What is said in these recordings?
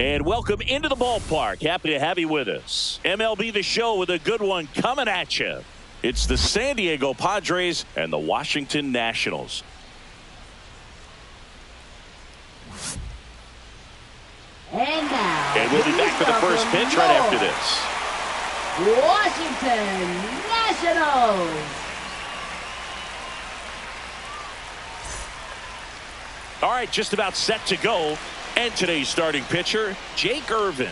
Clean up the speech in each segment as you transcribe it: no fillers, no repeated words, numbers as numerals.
And welcome into the ballpark. Happy to have you with us. MLB The Show with a good one coming at you. It's the San Diego Padres and the Washington Nationals. And we'll be back for the first pitch right after this. Washington Nationals. All right, just about set to go. And today's starting pitcher, Jake Irvin.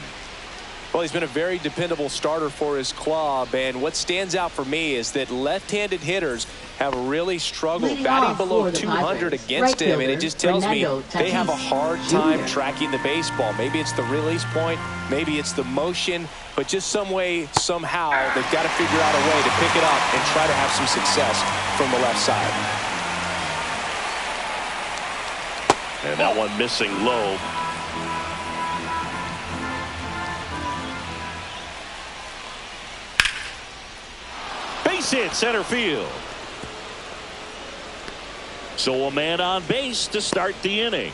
Well, he's been a very dependable starter for his club, and what stands out for me is that left-handed hitters have really struggled batting below 200 against him, and it just tells me they have a hard time tracking the baseball. Maybe it's the release point, maybe it's the motion, but just some way, somehow, they've got to figure out a way to pick it up and try to have some success from the left side. And that one missing low. Base hit center field. So a man on base to start the inning.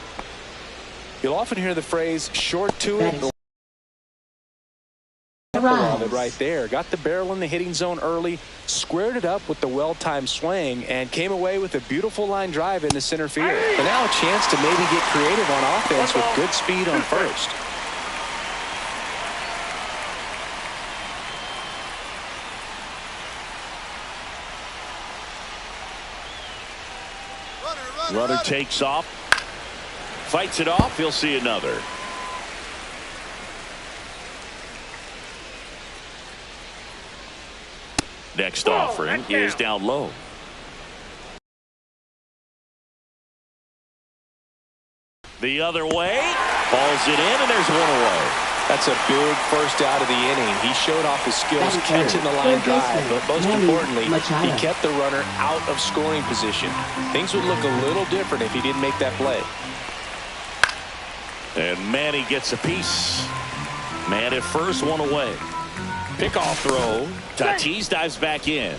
You'll often hear the phrase short to it. Of it right there. Got the barrel in the hitting zone early, squared it up with the well-timed swing, and came away with a beautiful line drive into center field. But now a chance to maybe get creative on offense with good speed on first. Runner takes off, fights it off. He'll see another. Next offering is down low. The other way, balls it in, and there's one away. That's a big first out of the inning. He showed off his skills catching the line drive, but most importantly, he kept the runner out of scoring position. Things would look a little different if he didn't make that play. And Manny gets a piece. Man at first, one away. Pickoff throw. Tatis dives back in.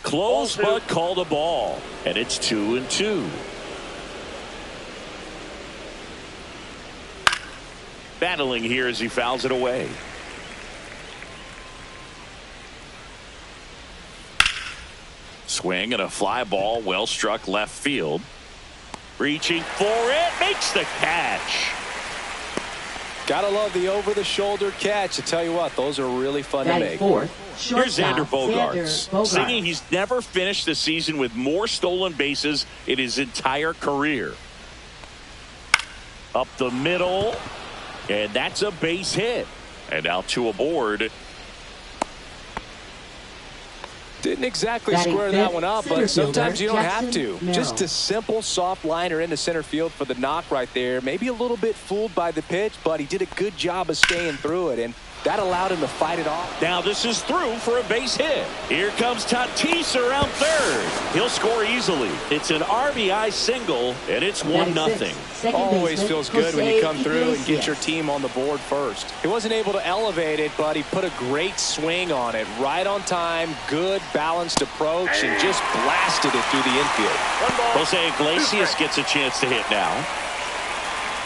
Close, but called a ball. And it's 2-2. Battling here as he fouls it away. Swing and a fly ball, well struck left field. Reaching for it, makes the catch. Gotta love the over-the-shoulder catch. I tell you what, those are really fun to make. Here's Xander Bogaerts, singing he's never finished the season with more stolen bases in his entire career. Up the middle, and that's a base hit. And out to a board. Didn't exactly square that one up, but sometimes you don't have to. Just a simple soft liner into center field for the knock right there. Maybe a little bit fooled by the pitch, but he did a good job of staying through it, and that allowed him to fight it off. Now this is through for a base hit. Here comes Tatis around third. He'll score easily. It's an RBI single, and it's 1-0. Always feels good when you come through and get your team on the board first. He wasn't able to elevate it, but he put a great swing on it. Right on time, good balanced approach, and just blasted it through the infield. Jose Iglesias gets a chance to hit now.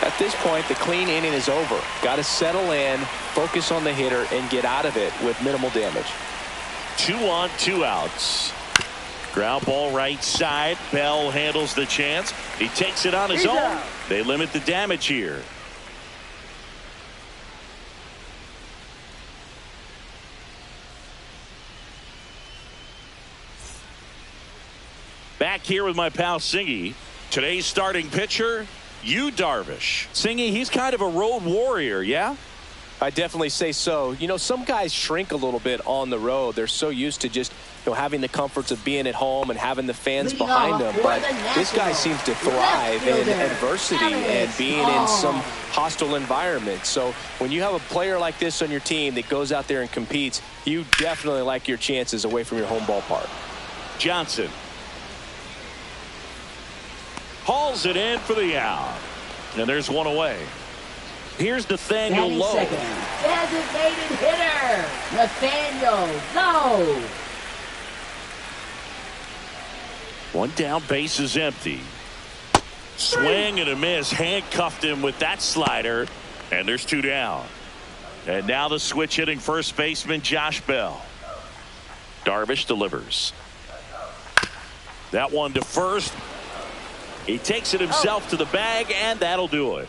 At this point, the clean inning is over. Got to settle in, focus on the hitter, and get out of it with minimal damage. 2 on, 2 outs. Ground ball right side. Bell handles the chance. He takes it on his own. They limit the damage here. Back here with my pal Singy. Today's starting pitcher, Yu Darvish. Singy, he's kind of a road warrior, yeah? I definitely say so. You know, some guys shrink a little bit on the road. They're so used to just, having the comforts of being at home and having the fans behind them. But this guy seems to thrive in adversity and being in some hostile environment. So when you have a player like this on your team that goes out there and competes, you definitely like your chances away from your home ballpark. Johnson hauls it in for the out. And there's one away. Here's Nathaniel Lowe. Designated hitter, Nathaniel Lowe. One down, base is empty. Swing and a miss. Handcuffed him with that slider. And there's two down. And now the switch hitting first baseman Josh Bell. Darvish delivers. That one to first. He takes it himself to the bag, and that'll do it.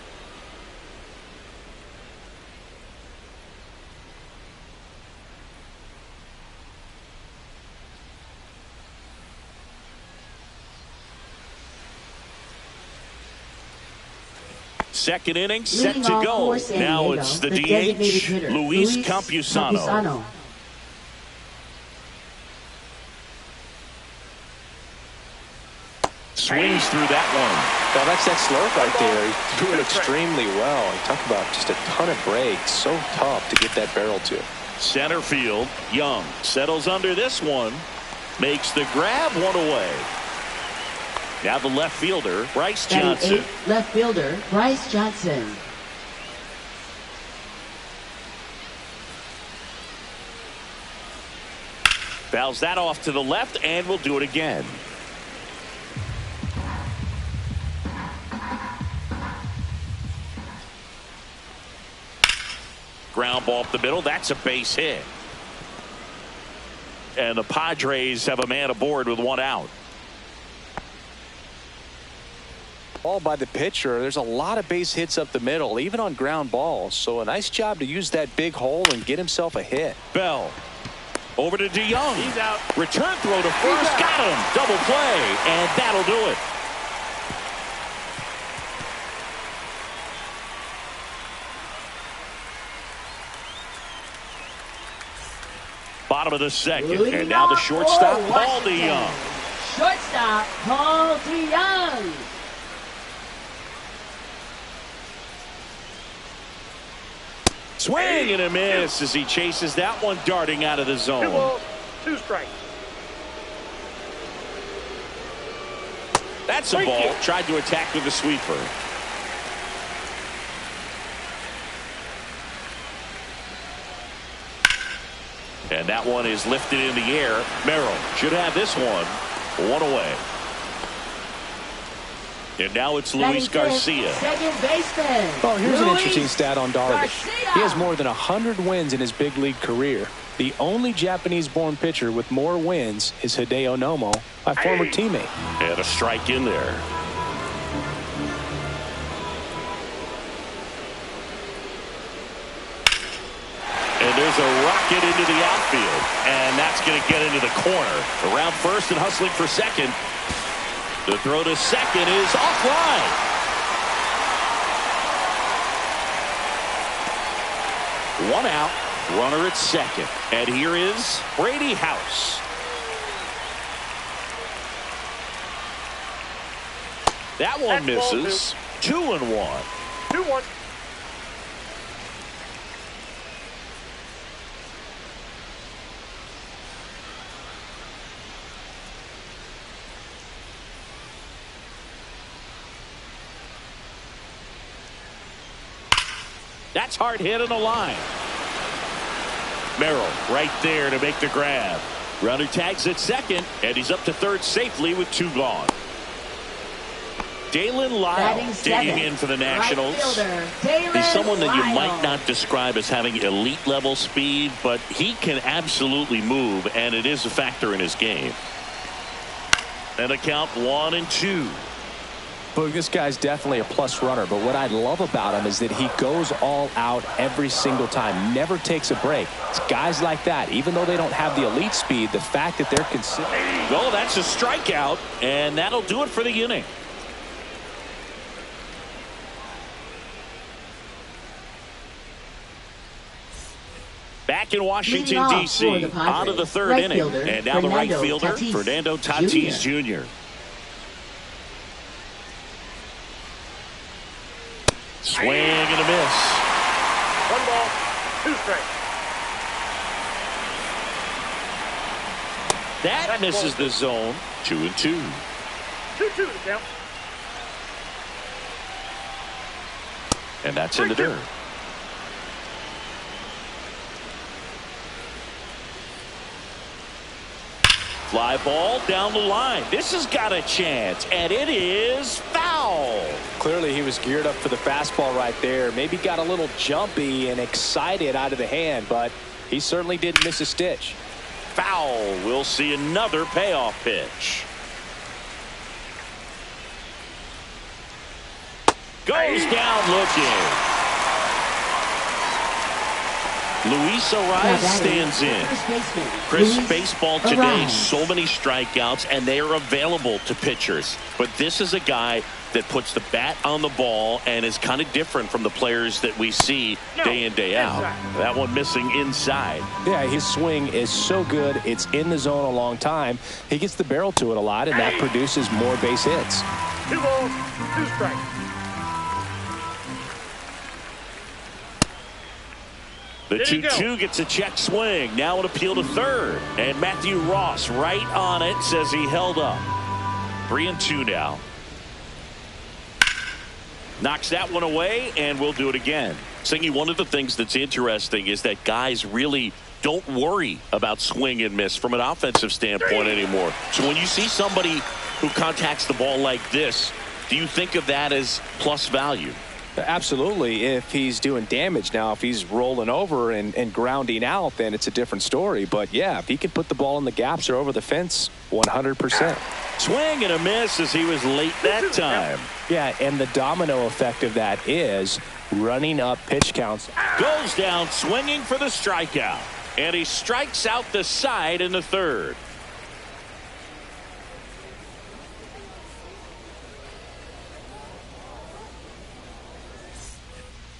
Second inning set to go. Now it's the DH, Luis Campusano. Swings through that one. Well, that's that slurve right there. He threw it extremely well. And talk about just a ton of breaks. So tough to get that barrel to. Center field, Young settles under this one. Makes the grab, one away. Now the left fielder, Bryce Johnson. Left fielder, Bryce Johnson. Fouls that off to the left, and we'll do it again. Ground ball up the middle. That's a base hit. And the Padres have a man aboard with one out. Ball by the pitcher. There's a lot of base hits up the middle, even on ground balls. So a nice job to use that big hole and get himself a hit. Bell over to DeYoung. He's out. Return throw to first. Got him. Double play. And that'll do it. Bottom of the second. And now the shortstop, Paul DeYoung. Shortstop, Paul DeYoung. Swing and a miss as he chases that one darting out of the zone. 2 balls, 2 strikes. That's a ball. Tried to attack with a sweeper. And that one is lifted in the air. Merrill should have this one away. And now it's Luis Garcia. Second baseman. Well, here's an interesting stat on Darvish. Garcia. He has more than 100 wins in his big league career. The only Japanese-born pitcher with more wins is Hideo Nomo, my former teammate. And a strike in there. And there's a rocket into the outfield. And that's going to get into the corner. Around first and hustling for second. The throw to second is offline. One out, runner at second. And here is Brady House. That one misses. 2-1. 2-1. That's hard hit on the line. Merrill right there to make the grab. Runner tags at second, and he's up to third safely with 2 gone. Dalen Lyle digging in for the Nationals. He's someone that you might not describe as having elite level speed, but he can absolutely move, and it is a factor in his game. And a count 1-2. Look, this guy's definitely a plus runner, but what I love about him is that he goes all out every single time, never takes a break. It's guys like that, even though they don't have the elite speed, the fact that they're considered. Well, that's a strikeout, and that'll do it for the inning. Back in Washington, D.C., on to the third inning. And now the right fielder, Fernando Tatis Jr. Swing and a miss. 1 ball, 2 strikes. That misses the zone. 2-2. 2-2 to count. And that's in the dirt. Fly ball down the line. This has got a chance, and it is foul. Clearly he was geared up for the fastball right there. Maybe got a little jumpy and excited out of the hand, but he certainly didn't miss a stitch. Foul. We'll see another payoff pitch. Goes down looking. Luis Ariz stands in. Chris, baseball today, so many strikeouts, and they are available to pitchers. But this is a guy that puts the bat on the ball and is kind of different from the players that we see day in, day out. That one missing inside. Yeah, his swing is so good. It's in the zone a long time. He gets the barrel to it a lot, and that produces more base hits. 2 balls, 2 strikes. The 2-2 gets a check swing. Now an appeal to third. And Matthew Ross right on it, says he held up. 3-2 now. Knocks that one away, and we'll do it again. Singy, one of the things that's interesting is that guys really don't worry about swing and miss from an offensive standpoint anymore. So when you see somebody who contacts the ball like this, do you think of that as plus value? Absolutely, if he's doing damage. Now, if he's rolling over and grounding out, then it's a different story. But, yeah, if he can put the ball in the gaps or over the fence, 100%. Swing and a miss as he was late that time. Yeah, and the domino effect of that is running up pitch counts. Goes down swinging for the strikeout. And he strikes out the side in the third.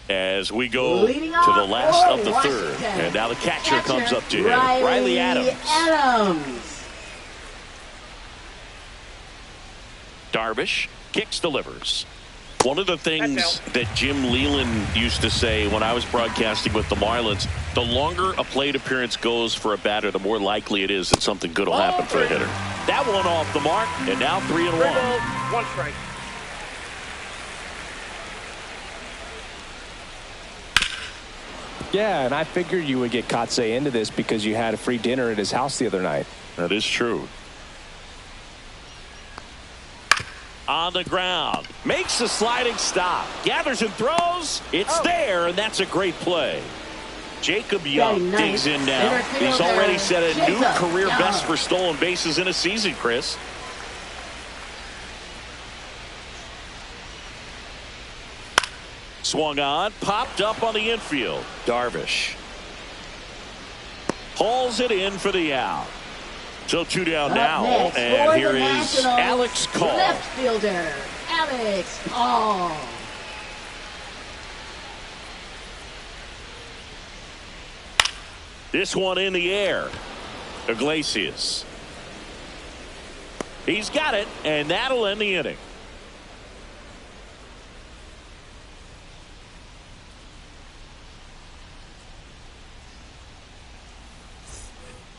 As we go to the last of the third. And now the catcher comes up to him. Riley Adams. Darvish kicks, delivers. One of the things that Jim Leland used to say when I was broadcasting with the Marlins, the longer a plate appearance goes for a batter, the more likely it is that something good will happen for a hitter. That one off the mark, and now 3-1. 3 balls, 1 strike. Yeah, and I figured you would get Kotsay into this because you had a free dinner at his house the other night. That is true. On the ground. Makes a sliding stop. Gathers and throws. It's there, and that's a great play. Jacob Young digs in now. He's already set a new career best for stolen bases in a season, Chris. Swung on, popped up on the infield. Darvish hauls it in for the out. So 2 down now, and here is Alex Cole. Left fielder, Alex Cole. This one in the air. Iglesias. He's got it, and that'll end the inning.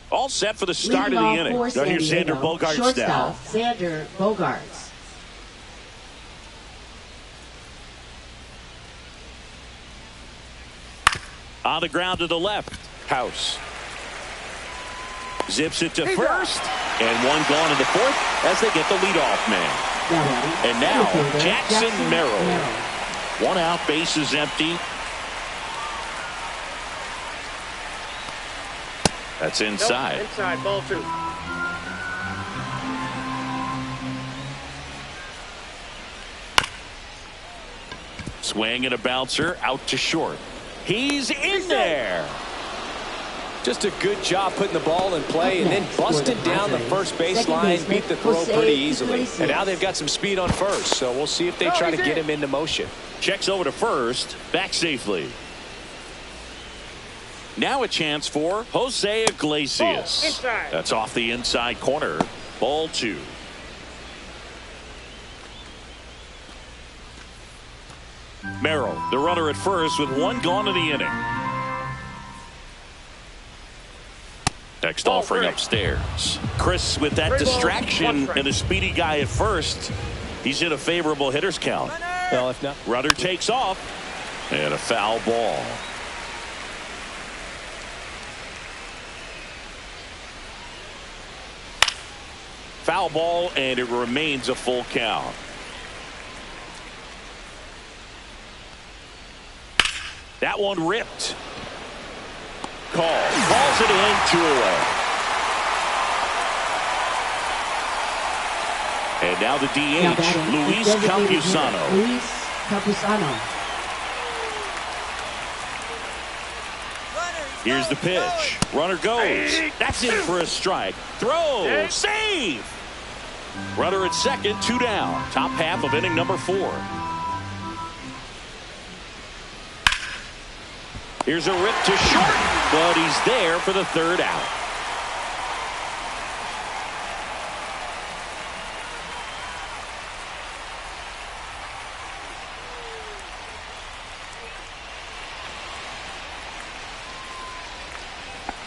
All set for the start of the inning. Down here, Xander Bogaerts down. Xander Bogaerts. On the ground to the left. House. Zips it to first. And one gone in the fourth as they get the leadoff man. And now, Jackson Merrill. 1 out, base is empty. That's inside. Nope, inside, ball 2. Swing and a bouncer out to short. He's in there. Just a good job putting the ball in play and then busted down the first base line, beat the throw pretty easily. And now they've got some speed on first, so we'll see if they try to get him into motion. Checks over to first, back safely. Now a chance for Jose Iglesias. That's off the inside corner. Ball 2. Merrill, the runner at first with 1 gone in the inning. Next offering upstairs. Chris, with that distraction and a speedy guy at first, he's in a favorable hitter's count. Well, if not, runner takes off, and a foul ball. Foul ball, and it remains a full count. That one ripped. Calls it in, 2 away. And now the DH, Luis Campusano. Luis Campusano. Here's the pitch. Runner goes. That's in for a strike. Throw. Save. Runner at second, 2 down. Top half of inning number 4. Here's a rip to short, but he's there for the 3rd out.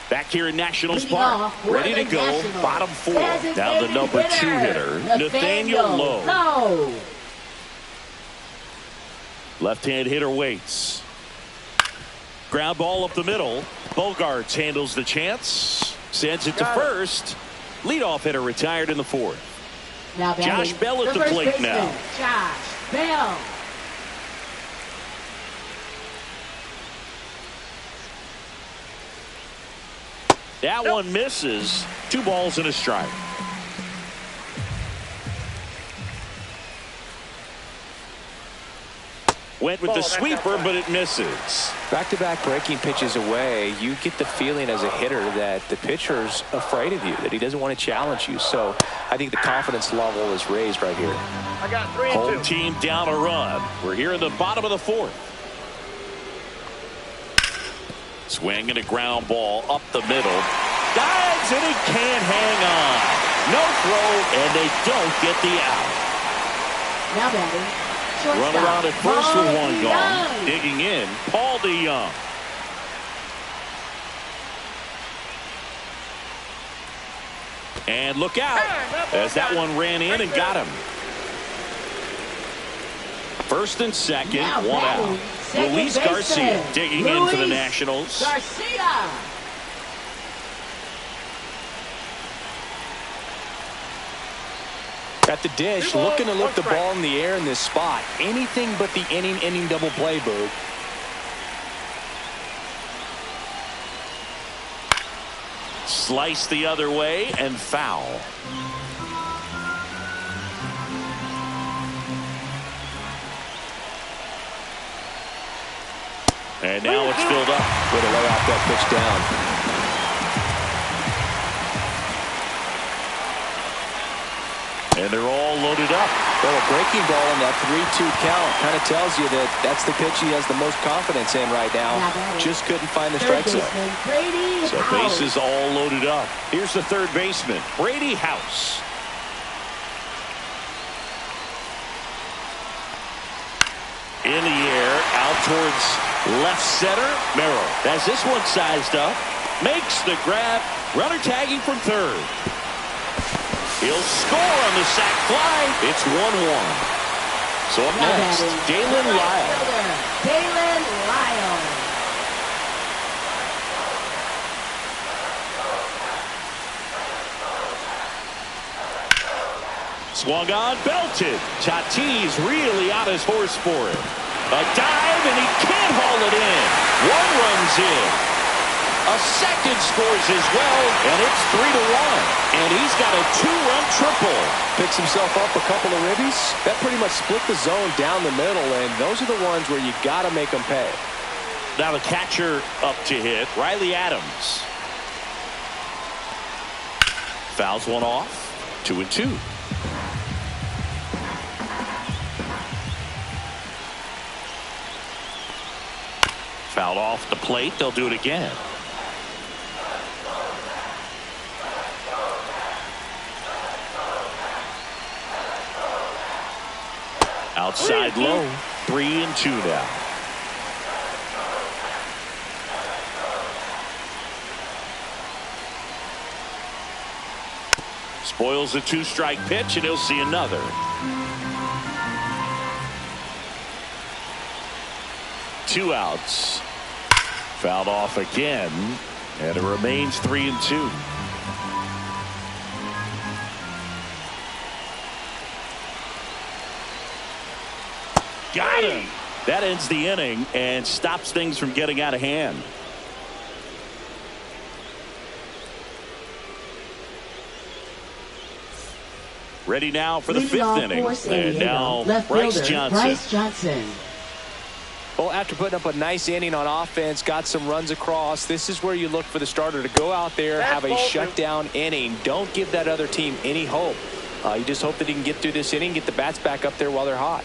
Back here in Nationals Park, ready to go, bottom 4. Now the number 2 hitter, Nathaniel Lowe. Left-hand hitter waits. Ground ball up the middle. Bogarts handles the chance. Sends it to first. Leadoff hitter retired in the 4th. Now Josh Bell at the plate now. Josh Bell. That one misses. 2 balls and a strike. Went with the sweeper, but it misses. Back-to-back breaking pitches away, you get the feeling as a hitter that the pitcher's afraid of you, that he doesn't want to challenge you. So I think the confidence level is raised right here. I got 3 and 2. Home team down a run. We're here in the bottom of the 4th. Swing and a ground ball up the middle. Dives and he can't hang on. No throw, and they don't get the out. Now batting. Run around at first with 1 gone. Digging in, Paul DeYoung. And look out as that one ran in and got him. First and second, 1 out. Luis Garcia digging in for the Nationals. Garcia. At the dish, looking to lift the ball in the air in this spot. Anything but the inning double play, Boog. Slice the other way and foul. And now it's filled up. Way to lay off that pitch down. And they're all loaded up. Well, a breaking ball in that 3-2 count kind of tells you that that's the pitch he has the most confidence in right now. Just couldn't find the strike zone. So bases all loaded up. Here's the 3rd baseman, Brady House. In the air, out towards left center. Merrill has this one sized up. Makes the grab. Runner tagging from 3rd. He'll score on the sac fly. It's 1-1. So up next, Dalen Lyle. Dalen Lyle. Swung on, belted. Tatis really on his horse for it. A dive, and he can't haul it in. 1 runs in. A second scores as well, and it's 3-1. And he's got a 2-run triple. Picks himself up a couple of ribbies. That pretty much split the zone down the middle, and those are the ones where you got to make them pay. Now the catcher up to hit, Riley Adams. Fouls one off, 2-2. Fouled off the plate, they'll do it again. Outside low, 3-2 now. Spoils a 2-strike pitch, and he'll see another. Two outs. Fouled off again, and it remains 3-2. Got him. That ends the inning and stops things from getting out of hand. Ready now for the fifth inning. And now Bryce Johnson. Well, after putting up a nice inning on offense, got some runs across, this is where you look for the starter to go out there, have a shutdown inning. Don't give that other team any hope. You just hope that he can get through this inning, get the bats back up there while they're hot.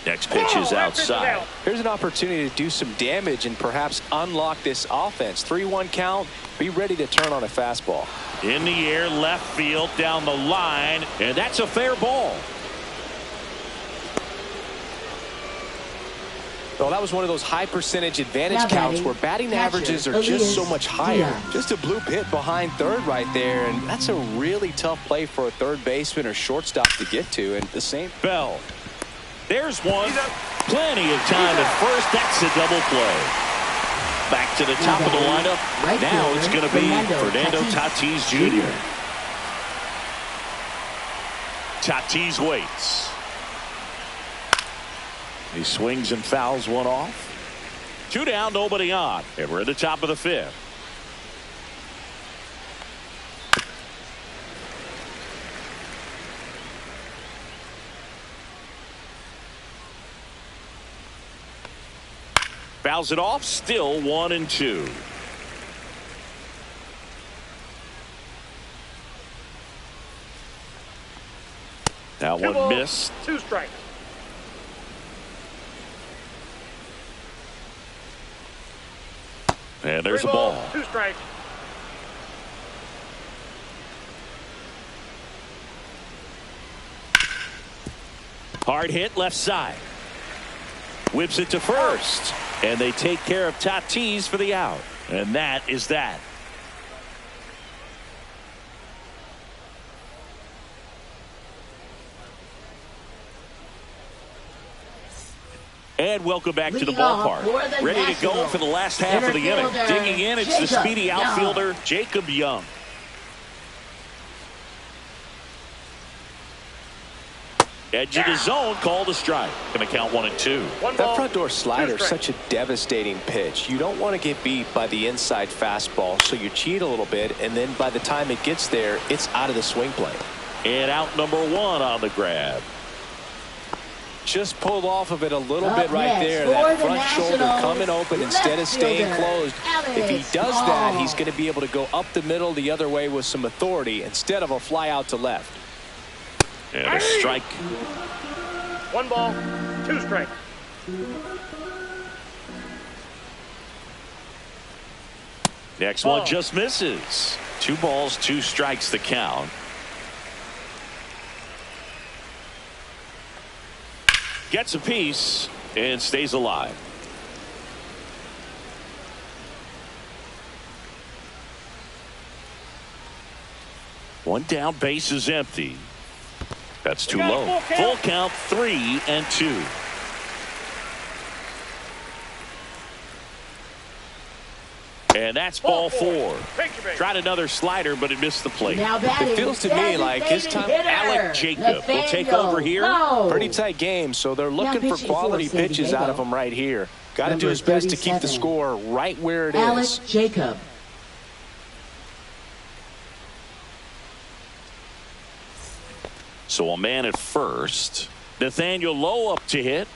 Next pitch is outside. Here's an opportunity to do some damage and perhaps unlock this offense. 3-1 count. Be ready to turn on a fastball. In the air, left field, down the line, and that's a fair ball. Well, that was one of those high percentage advantage counts where batting averages are just so much higher. Just a bloop hit behind third right there, and that's a really tough play for a third baseman or shortstop to get to. And the same. Bell. There's one. Plenty of time at first. That's a double play. Back to the top of the lineup. Now it's going to be Fernando Tatis Jr. Tatis waits. He swings and fouls one off. 2 down, nobody on. And we're at the top of the fifth. Fouls it off, still 1-2. Now one missed. 2 strikes. And there's a ball. 2 strikes. Hard hit left side. Whips it to first. And they take care of Tatis for the out. And that is that. And welcome back to the ballpark. Ready to go for the last half of the inning. Digging in, it's the speedy outfielder, Jacob Young. Edge of the zone, called a strike. Going to count 1-2. That front door slider is such a devastating pitch. You don't want to get beat by the inside fastball, so you cheat a little bit, and then by the time it gets there, it's out of the swing plane. And out number 1 on the grab. Just pulled off of it a little bit right there. That front shoulder coming open instead of staying closed. If he does that, he's going to be able to go up the middle the other way with some authority instead of a fly out to left. And a strike. 1 ball, 2 strikes. Next one just misses. 2 balls, 2 strikes the count. Gets a piece and stays alive. One down, base is empty. That's too low. Full count, 3-2. And that's ball 4. Tried another slider, but it missed the plate. It feels to me like his time. Alec Jacob will take over here. Pretty tight game, so they're looking for quality pitches out of him right here. Got to do his best to keep the score right where it is. Alec Jacob. So a man at first. Nathaniel Lowe up to hit.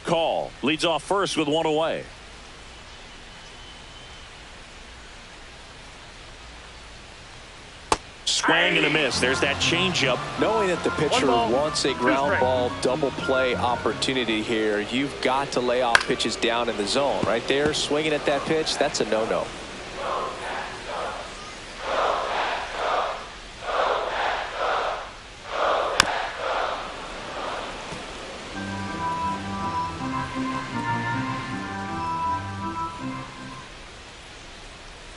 Call. Leads off first with 1 away. Swing and a miss. There's that changeup. Knowing that the pitcher wants a ground ball double play opportunity here, you've got to lay off pitches down in the zone. Right there, swinging at that pitch, that's a no-no.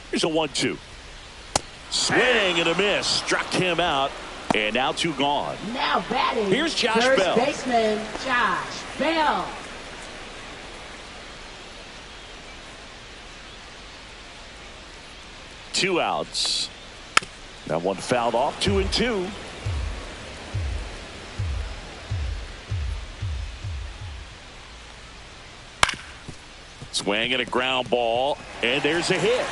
Here's a 1-2. Swing and a miss. Struck him out. And now 2 gone. Now batting. Here's Josh First Bell. baseman Josh Bell. Two outs. That one fouled off. 2-2. Swing and a ground ball, and there's a hit.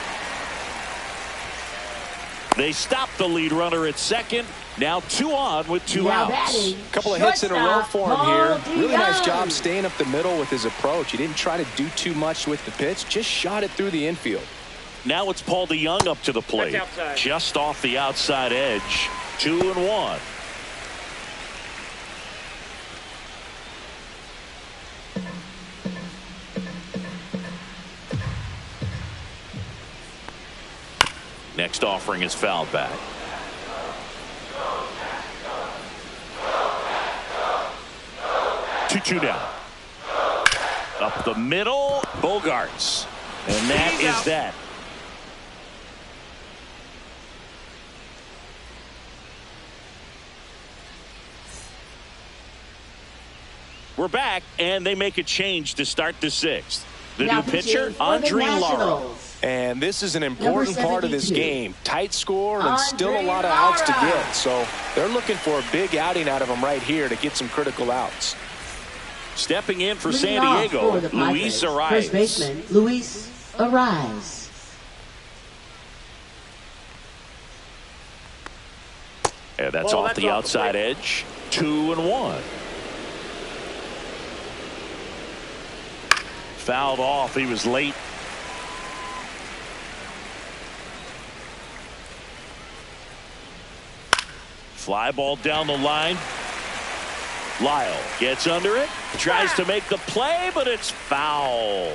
They stop the lead runner at second. Now 2 on with 2 outs. A couple of hits in a row for him here. Really nice job staying up the middle with his approach. He didn't try to do too much with the pitch, just shot it through the infield. Now it's Paul DeYoung up to the plate. Just off the outside edge. 2-1. Next offering is fouled back. Two down. Up the middle, Bogarts. And that is that. We're back, and they make a change to start the 6th. The new pitcher, Andre Lauro. And this is an important part of this game. Tight score and still a lot of outs to get. So they're looking for a big outing out of him right here to get some critical outs. Stepping in for San Diego, Luis Arraez. First baseman, Luis Arraez. And that's off the outside edge. 2-1. Fouled off. He was late. Fly ball down the line. Lyle gets under it, tries to make the play, but it's foul.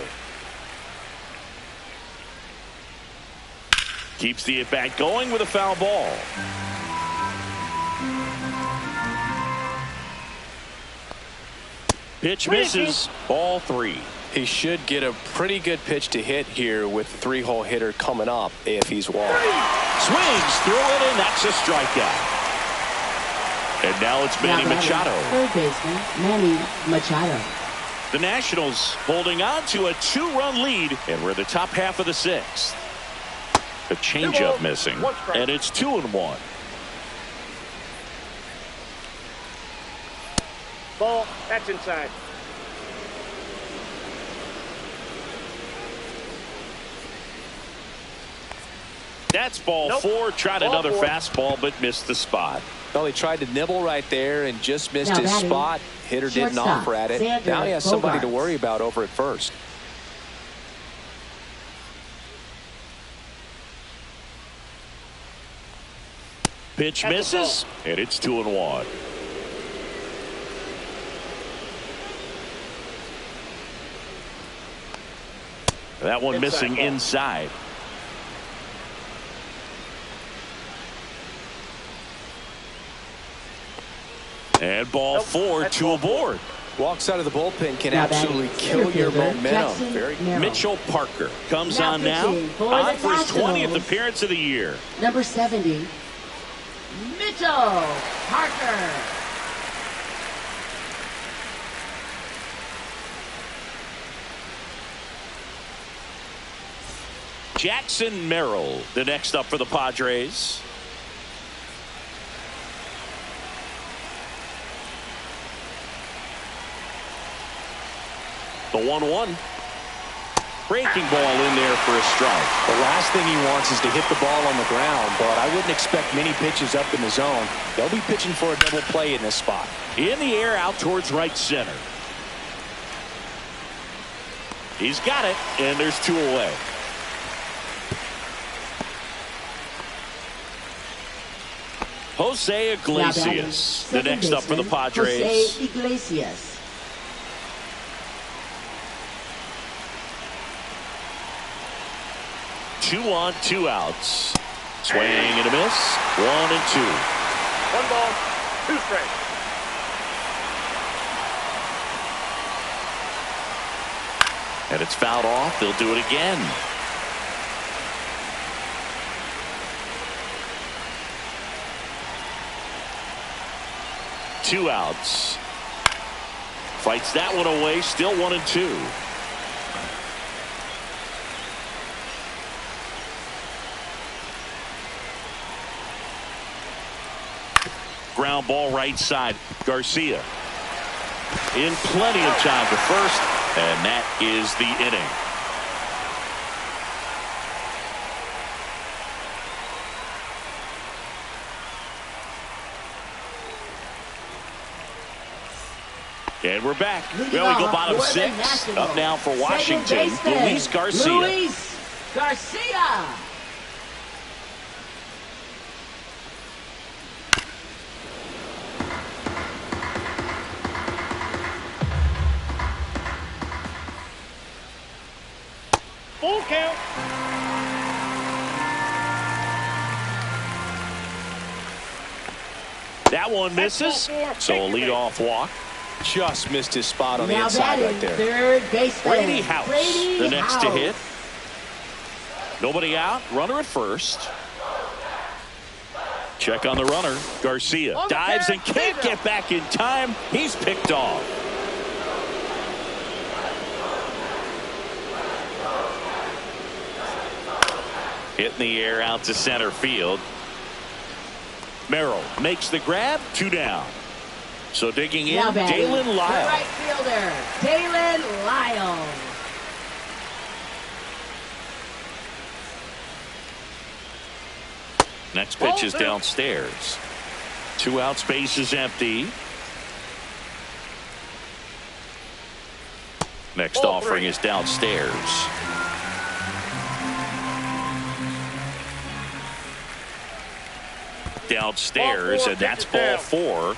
Keeps the at-bat going with a foul ball. Pitch misses. Ball 3. He should get a pretty good pitch to hit here with the 3-hole hitter coming up if he's walked. Swings through it, and that's a strikeout. And now it's Manny Machado. Third baseman, Manny Machado. The Nationals holding on to a 2-run lead, and we're in the top half of the 6th. A changeup missing, and it's 2-1. Ball, that's inside. That's ball 4. Tried another fastball, but missed the spot. Well, he tried to nibble right there and just missed his spot. Hitter didn't offer at it. Now he has somebody to worry about over at first. Pitch misses, and it's 2-1. That one missing inside. And ball 4, 2 aboard. Walks out of the bullpen can absolutely kill your momentum. Very good. Mitchell Parker comes on now. On for his 20th appearance of the year. Number 70, Mitchell Parker. Jackson Merrill, the next up for the Padres. The 1-1. Breaking ball in there for a strike. The last thing he wants is to hit the ball on the ground, but I wouldn't expect many pitches up in the zone. They'll be pitching for a double play in this spot. In the air out towards right center. He's got it, and there's 2 away. Jose Iglesias, the next up for the Padres. Jose Iglesias. 2 on, 2 outs. Swing and a miss. 1-2. 1 ball, 2 strikes. And it's fouled off. They'll do it again. Two outs. Fights that one away. Still 1-2. Ground ball right side. Garcia in plenty of time to first, and that is the inning. And we're back. Leading Well, we go off bottom for the 6. Nationals, Up now for Washington, second baseman, Luis Garcia. Luis Garcia. Full count. That one misses, so a leadoff walk. Just missed his spot on the Now inside batting right there. third baseman, Brady House, the next to House. hit. Nobody out, runner at first. Check on the runner. Garcia dives and can't get back in time. He's picked off. Hit in the air out to center field. Merrill makes the grab, 2 down. So digging in, Now batting Dalen the Lyle. right fielder, Dalen Lyle. Next pitch is downstairs. 2 out, space is empty. Next offering is downstairs. Downstairs, and that's ball 4.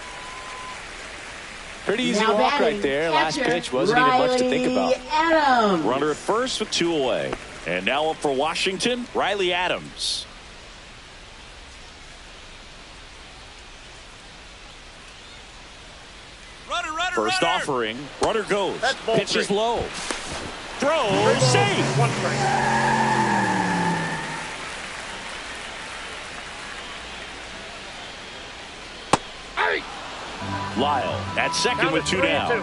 Pretty easy Now walk batting, right there. Last catcher, pitch wasn't even much to think about. Riley Adams. Runner at first with 2 away. And now up for Washington, Riley Adams. First offering, runner goes. Pitch is low. Throw, safe. 1 strike. Lyle at second with 2 down. 2.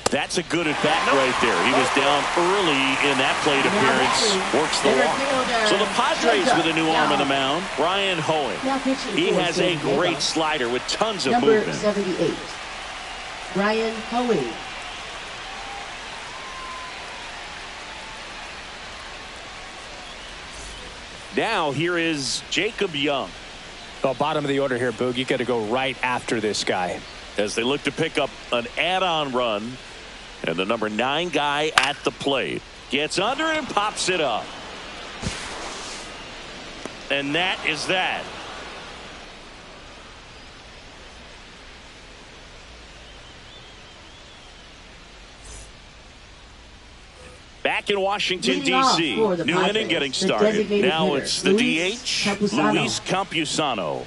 That's a good at bat right there. He was down early in that plate appearance. Works the walk. So the Padres with a new arm on the mound. Ryan Hoeing. Now pitching He for has San a Diego. great slider with tons of Number movement. 78, Ryan Hoeing. Now here is Jacob Young. Well, bottom of the order here, Boog. You got to go right after this guy. As they look to pick up an add-on run. And the number 9 guy at the plate gets under and pops it up. And that is that. Back in Washington, Leading off D.C. for the New Padres, inning getting the started. designated Now hitter, it's the Luis DH, Campusano. Luis Campusano.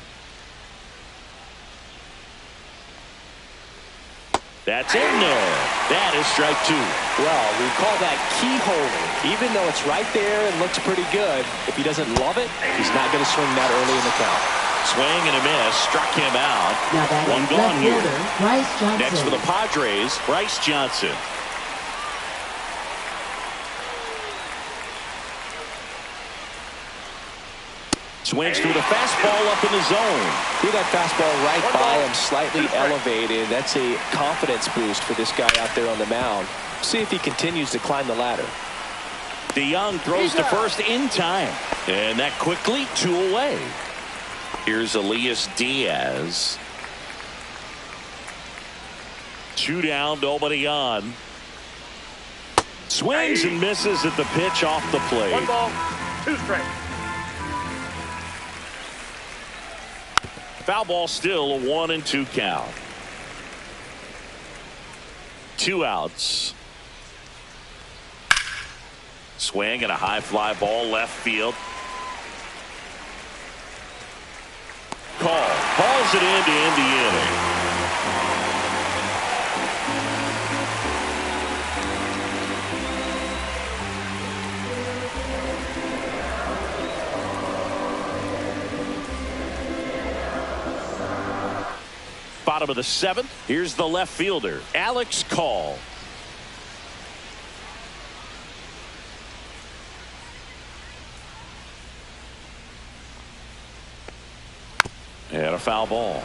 That's in there. That is strike 2. Well, we call that keyhole. Even though it's right there and looks pretty good, if he doesn't love it, he's not going to swing that early in the count. Swing and a miss. Struck him out. Now batting One gone left here. fielder, Bryce Johnson. Next for the Padres, Bryce Johnson. Swings through the fastball up in the zone. Threw that fastball right by him, slightly elevated. That's a confidence boost for this guy out there on the mound. See if he continues to climb the ladder. DeYoung throws to first in time. And that quickly, 2 away. Here's Elias Diaz. 2 down, nobody on. Swings and misses at the pitch off the plate. 1 ball, 2 strikes. Foul ball still, a 1-2 count. 2 outs. Swing and a high fly ball left field. Calls it in to end the inning. Bottom of the 7th. Here's the left fielder, Alex Call. And a foul ball.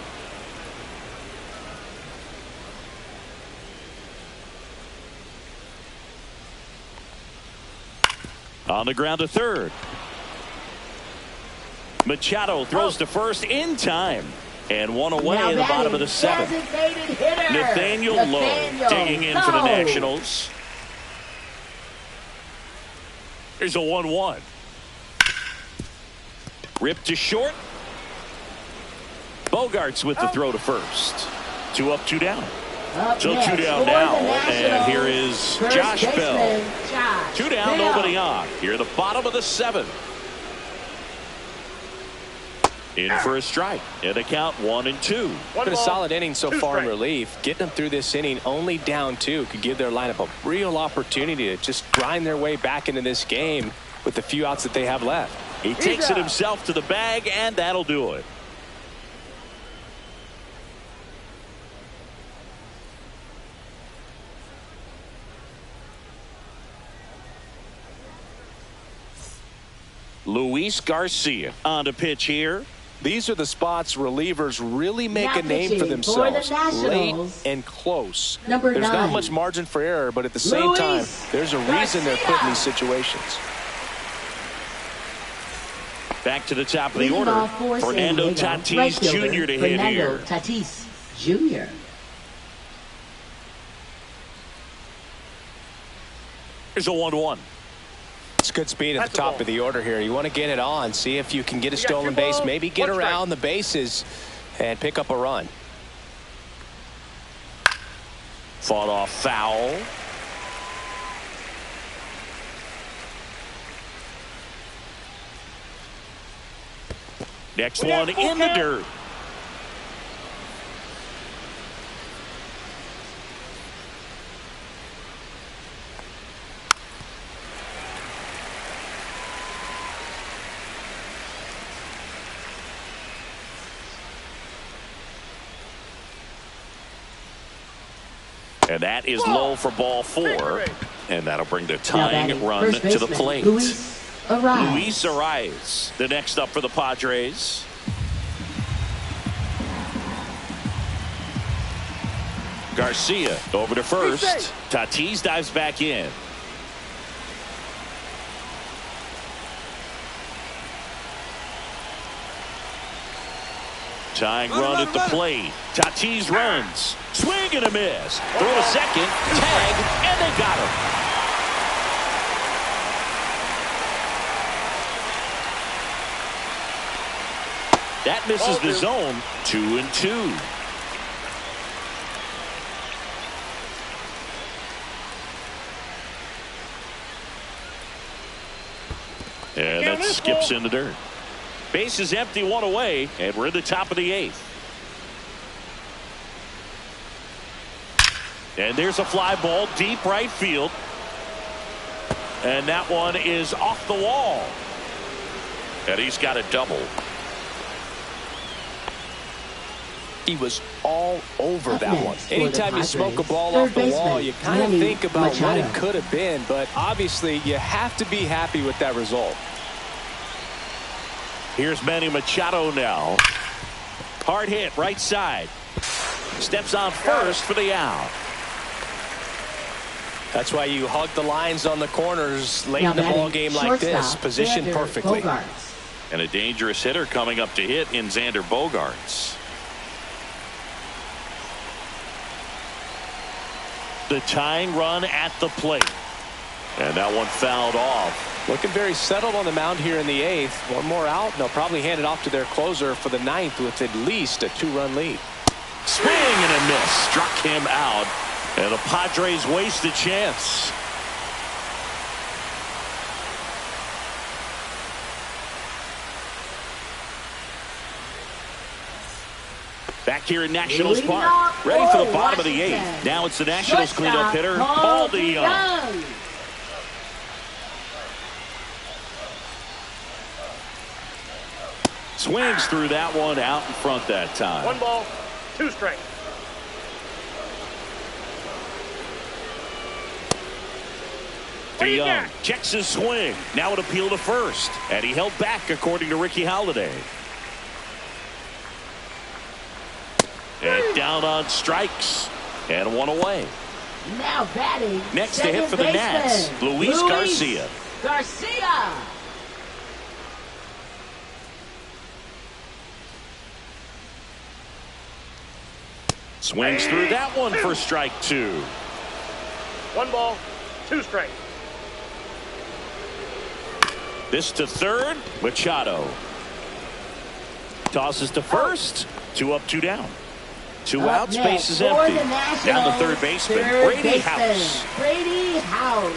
On the ground to third. Machado throws to first in time. And one away in the bottom of the seventh. Nathaniel Lowe digging in for the Nationals. Here's a 1-1. Ripped to short. Bogarts with the throw to first. 2 up, 2 down. So 2 down now. And here is Josh Bell. 2 down, nobody on. Here at the bottom of the seventh. In for a strike. And a count 1-2. Been a solid inning so far in relief. Getting them through this inning only down 2 could give their lineup a real opportunity to just grind their way back into this game with the few outs that they have left. He takes it himself to the bag, and that'll do it. Luis Garcia on to pitch here. These are the spots relievers really make a name for themselves. Late and close. There's not much margin for error, but at the same time, there's a reason they're put in these situations. Back to the top of the order. Fernando Tatis Jr. to hit here. Tatis Jr. Here's a 1-1. It's good speed at the top of the order here. You want to get it on, see if you can get a stolen base, maybe get around the bases and pick up a run. Fought off foul. Next one in the dirt. And that is low for ball 4. And that'll bring the tying run to the plate. Luis Arias, the next up for the Padres. Garcia over to first. Tatis dives back in. Tying run at the plate. Tatis runs. Swing and a miss. Throw to second. Tag. And they got him. That misses the zone. 2-2. And that skips in the dirt. Base is empty, 1 away, and we're in the top of the 8th. And there's a fly ball deep right field. And that one is off the wall. And he's got a double. He was all over that one. Anytime you smoke a ball off the wall, you kind of think about what it could have been. But obviously, you have to be happy with that result. Here's Manny Machado now. Hard hit, right side. Steps on first for the out. That's why you hug the lines on the corners late in the ball game like this. Positioned perfectly. And a dangerous hitter coming up to hit in Xander Bogaerts. The tying run at the plate. And that one fouled off. Looking very settled on the mound here in the 8th. One more out, and they'll probably hand it off to their closer for the 9th with at least a 2-run lead. Swing and a miss. Struck him out. And the Padres waste a chance. Back here in Nationals Park. Ready for the bottom of the 8th. Now it's the Nationals cleanup hitter, Paul DeYoung. Swings through that one out in front that time. 1 ball, 2 strikes. DeYoung checks his swing. Now an appeal to first. And he held back according to Ricky Holiday. And down on strikes. And 1 away. Now batting. Next to hit for the Nats, Luis Garcia. Swings through that one for strike 2. 1 ball, 2 strikes. This to third. Machado tosses to first. 2 up, 2 down. 2 out. Space is empty. Down the third baseman. Brady House. Brady House.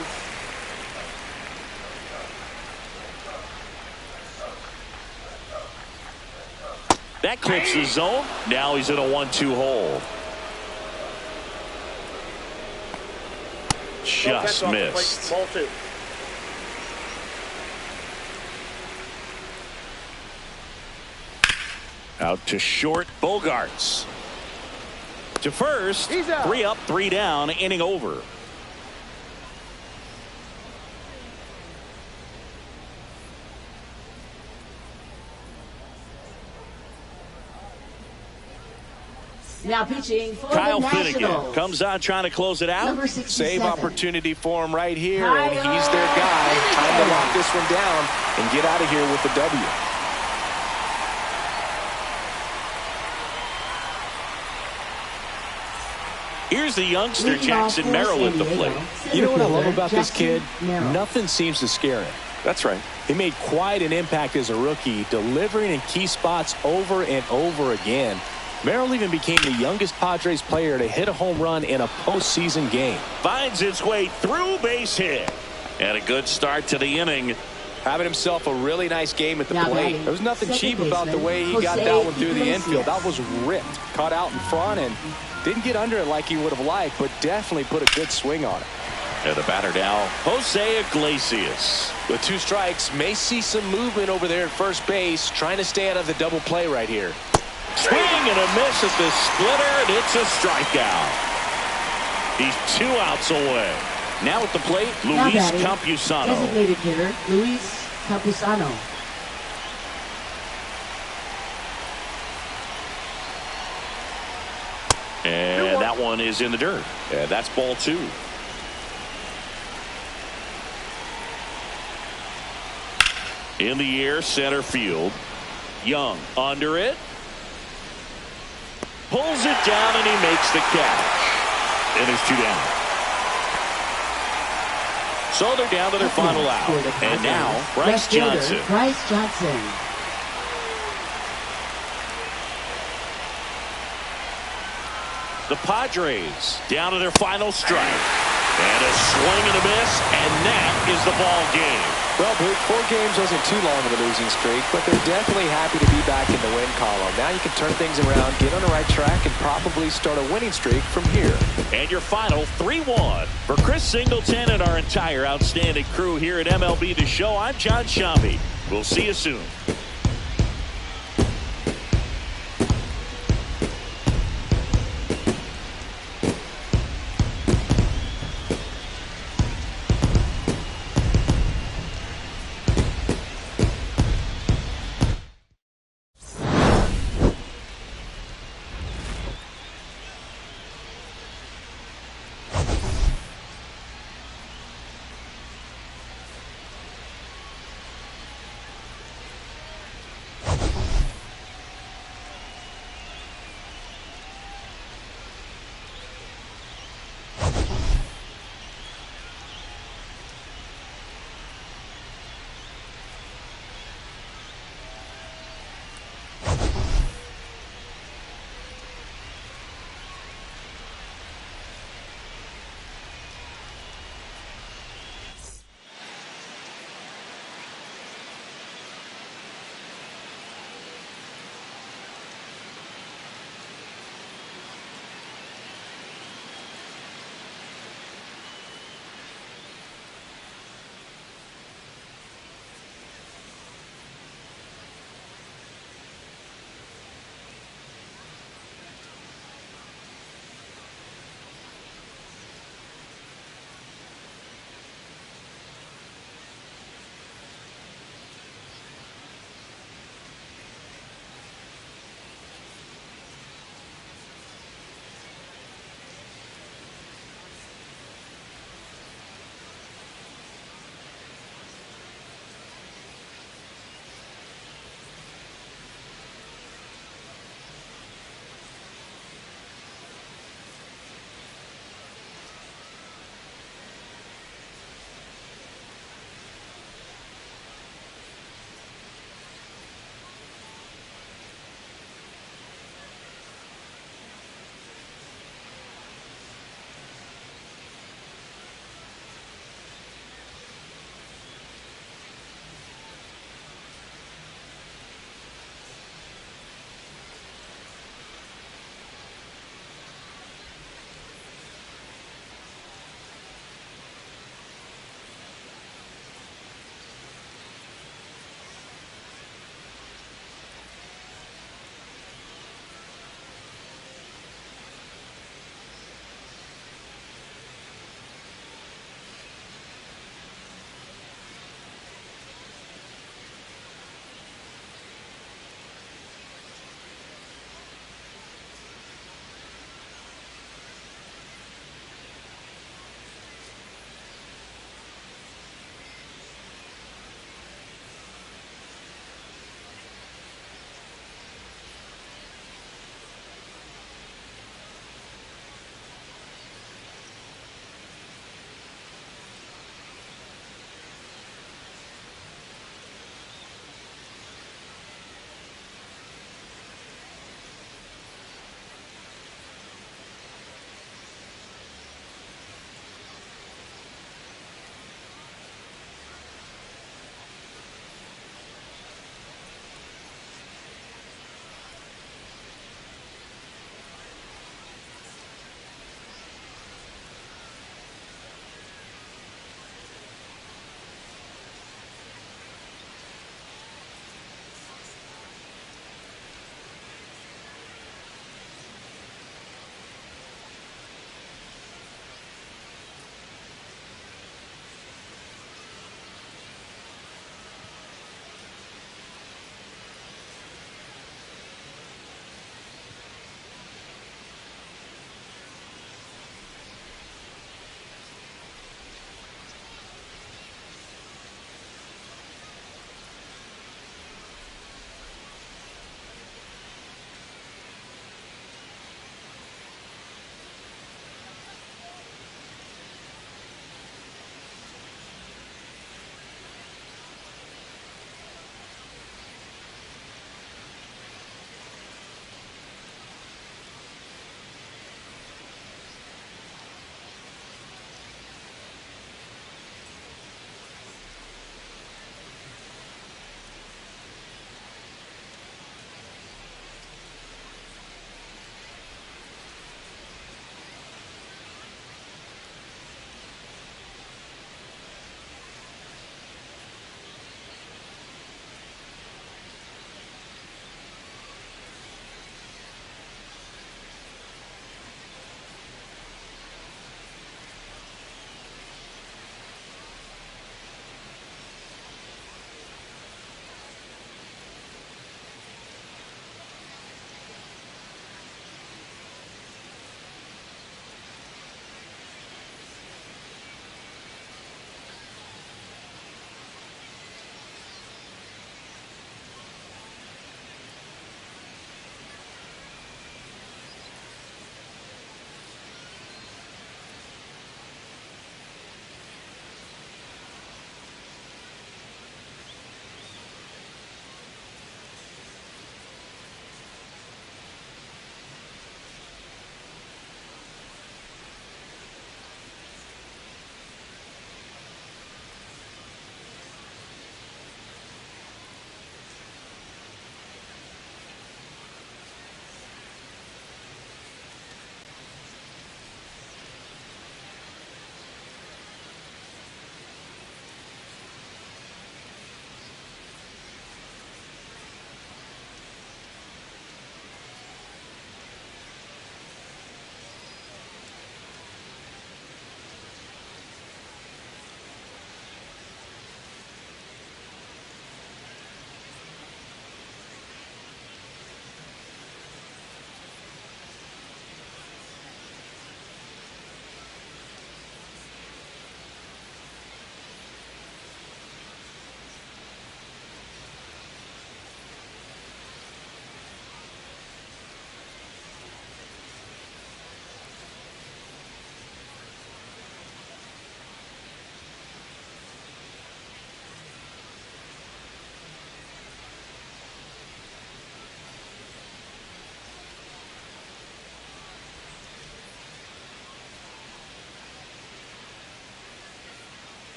That clips the zone. Now he's in a 1-2 hole. Just missed. Ball 2. Out to short. Bogarts. To first. 3 up, 3 down. Inning over. Now pitching for Kyle the Finnegan Nationals. comes on trying to close it out. Number 67. Save opportunity for him right here, and he's their guy. Time to lock this one down and get out of here with the W. Here's the youngster, Jackson Merrill, at the plate. You know what I love about this kid? Merrill. Nothing seems to scare him. That's right. He made quite an impact as a rookie, delivering in key spots over and over again. Merrill even became the youngest Padres player to hit a home run in a postseason game. Finds its way through, base hit. And a good start to the inning. Having himself a really nice game at the Now plate. batting, There was nothing second cheap about the way he got baseman, that one through the Iglesias. infield. That was ripped. Caught out in front and didn't get under it like he would have liked, but definitely put a good swing on it. And the batter now, Jose Iglesias. With 2 strikes, may see some movement over there at first base, trying to stay out of the double play right here. Swing and a miss at the splitter, and it's a strikeout. He's 2 outs away. Now at the plate, Now Luis batting, Campusano. Designated hitter, Luis Campusano. And that one is in the dirt. And that's ball 2. In the air, center field. Young under it. Pulls it down, and he makes the catch. And there's 2 down. So they're down to their final out. And now, Bryce Johnson. Bryce Johnson. The Padres down to their final strike. And a swing and a miss, and that is the ball game. Well, Boot, 4 games wasn't too long of a losing streak, but they're definitely happy to be back in the win column. Now you can turn things around, get on the right track, and probably start a winning streak from here. And your final 3-1. For Chris Singleton and our entire outstanding crew here at MLB The Show, I'm John Shambi. We'll see you soon.